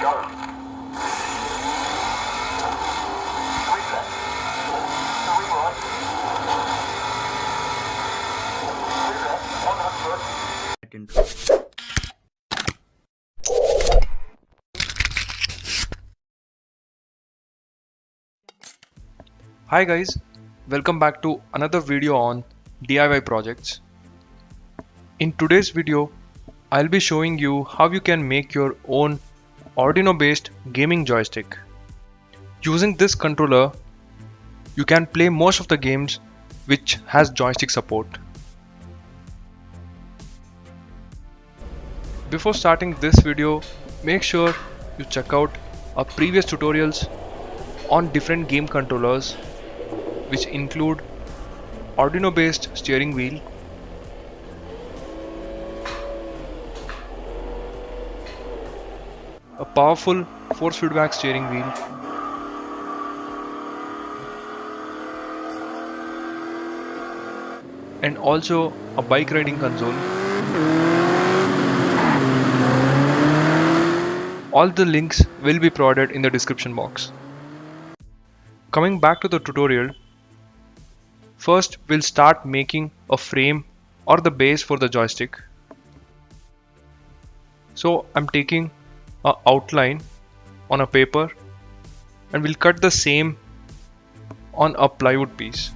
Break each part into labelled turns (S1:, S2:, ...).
S1: Hi guys, welcome back to another video on DIY projects. In today's video, I'll be showing you how you can make your own Arduino based gaming joystick. Using this controller, you can play most of the games which has joystick support. Before starting this video, make sure you check out our previous tutorials on different game controllers, which include Arduino based steering wheel, a powerful force feedback steering wheel, and also a bike riding console. All the links will be provided in the description box. Coming back to the tutorial, first we'll start making a frame or the base for the joystick. So I'm taking an outline on a paper and we'll cut the same on a plywood piece.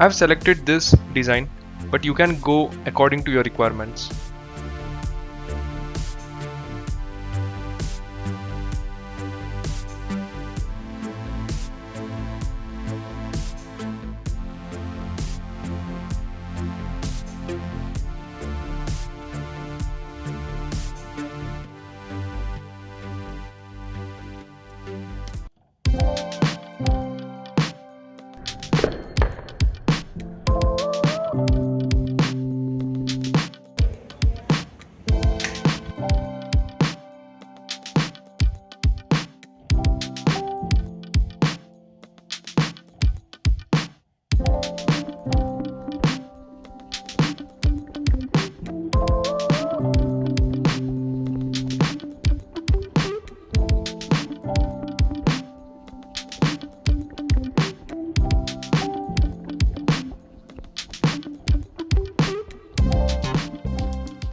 S1: I've selected this design, but you can go according to your requirements.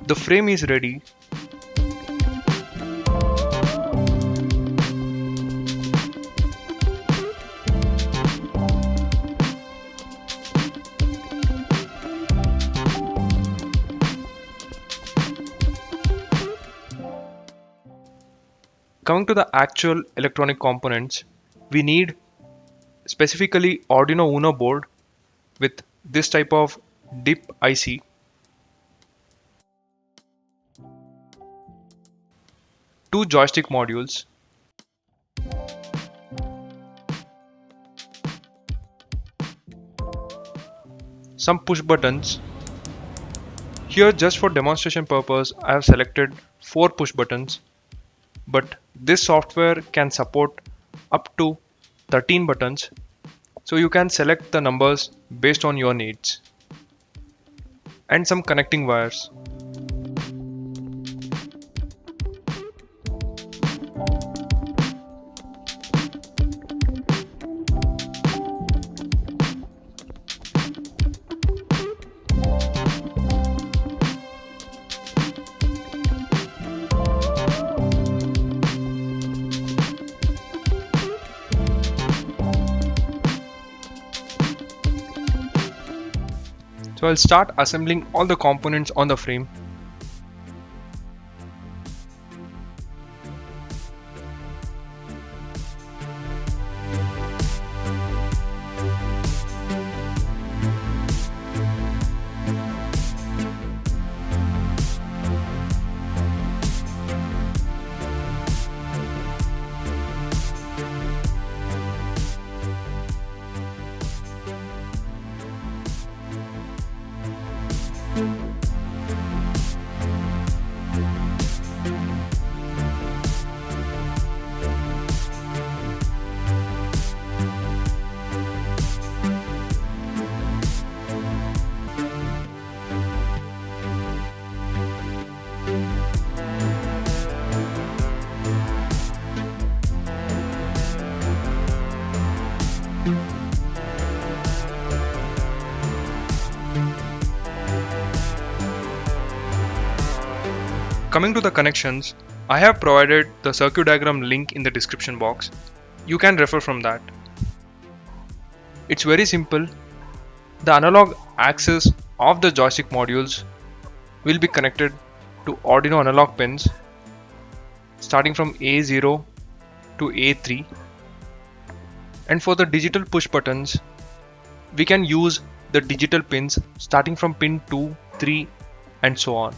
S1: The frame is ready. Coming to the actual electronic components, we need specifically Arduino Uno board with this type of DIP IC, two joystick modules, some push buttons. Here, just for demonstration purpose, I have selected 4 push buttons, but this software can support up to 13 buttons, so you can select the numbers based on your needs, and some connecting wires. So I'll start assembling all the components on the frame. Coming to the connections, I have provided the circuit diagram link in the description box. You can refer from that. It's very simple. The analog axis of the joystick modules will be connected to Arduino analog pins starting from A0 to A3, and for the digital push buttons we can use the digital pins starting from pin 2, 3 and so on.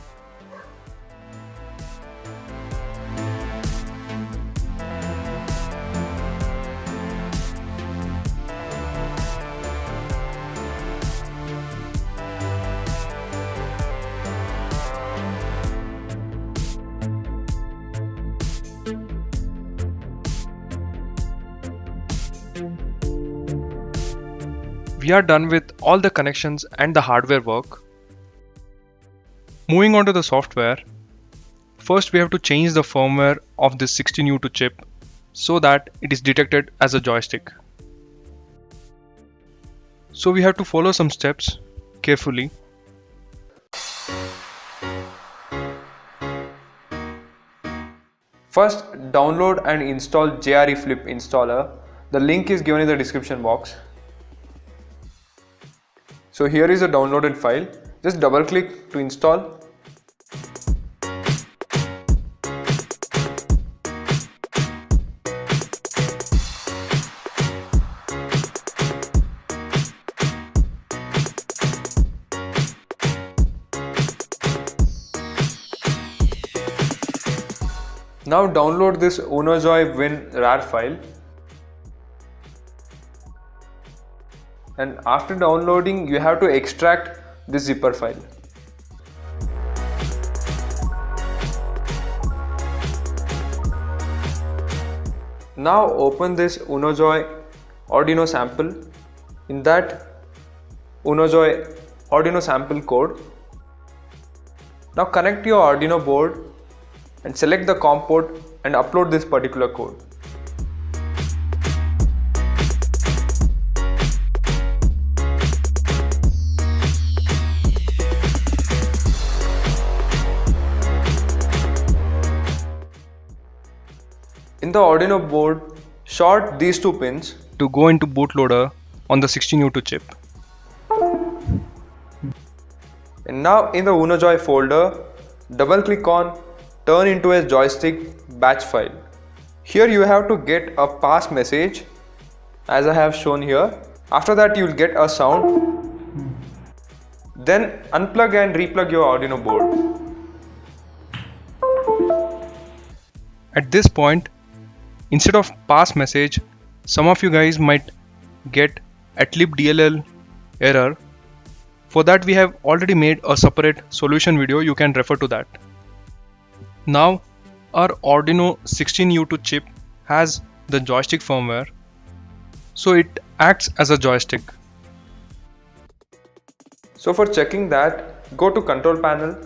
S1: We are done with all the connections and the hardware work. Moving on to the software, first we have to change the firmware of this 16U2 chip so that it is detected as a joystick. So we have to follow some steps carefully.
S2: First, download and install JRE Flip installer. The link is given in the description box. So here is a downloaded file. Just double click to install. Now download this UnoJoy Win RAR file. And after downloading, you have to extract this zipper file. Now open this UnoJoy Arduino sample. In that UnoJoy Arduino sample code. Now connect your Arduino board and select the COM port and upload this particular code. In the Arduino board, short these two pins
S1: To go into bootloader on the 16U2 chip.
S2: And now in the UnoJoy folder, double click on Turn into a joystick batch file. Here you have to get a pass message as I have shown here. After that you will get a sound. Then unplug and replug your Arduino board.
S1: At this point, instead of pass message, some of you guys might get atlib DLL error. For that we have already made a separate solution video, you can refer to that. Now our Arduino 16U2 chip has the joystick firmware, so it acts as a joystick.
S2: So for checking that, go to Control Panel,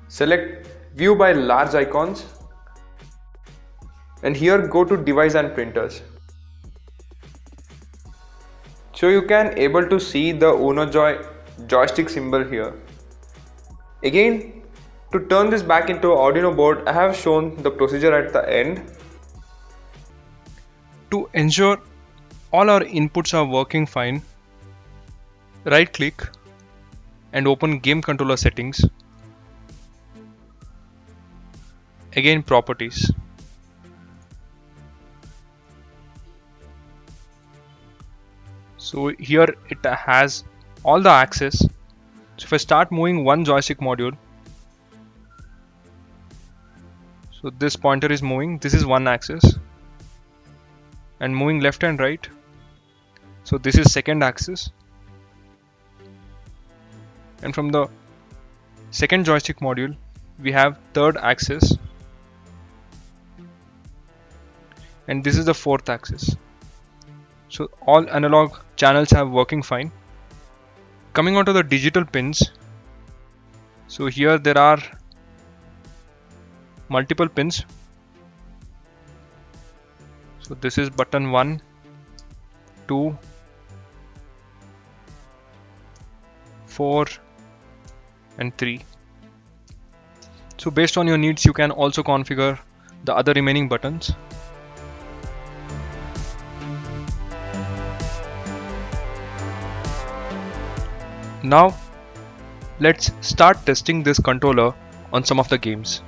S2: select View by Large Icons, and here go to Device and Printers. So you can able to see the UnoJoy joystick symbol here. Again, to turn this back into Arduino board, I have shown the procedure at the end.
S1: To ensure all our inputs are working fine, right click and open Game Controller Settings. Again, Properties. So here it has all the access. So if I start moving one joystick module, so this pointer is moving, this is one axis, and moving left and right, so this is second axis, and from the second joystick module we have third axis, and this is the fourth axis. So all analog channels are working fine. Coming on to the digital pins, so here there are multiple pins. So this is button 1, 2, 4 and 3. So based on your needs, you can also configure the other remaining buttons. Now let's start testing this controller on some of the games.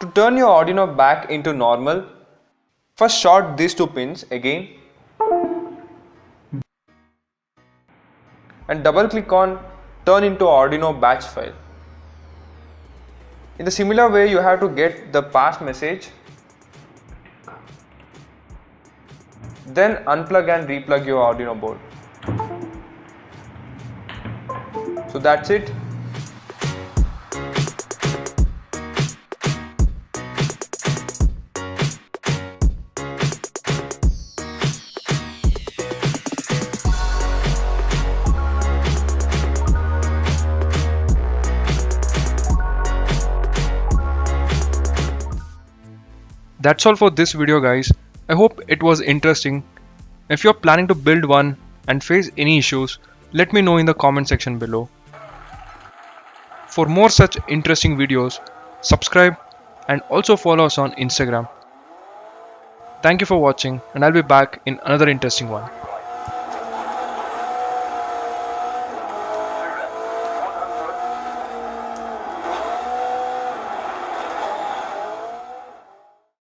S2: To turn your Arduino back into normal, first short these two pins again and double click on turn into Arduino batch file. In the similar way, you have to get the pass message, then unplug and replug your Arduino board. So that's it.
S1: That's all for this video, guys. I hope it was interesting. If you're planning to build one and face any issues, let me know in the comment section below. For more such interesting videos, subscribe and also follow us on Instagram. Thank you for watching, and I'll be back in another interesting one.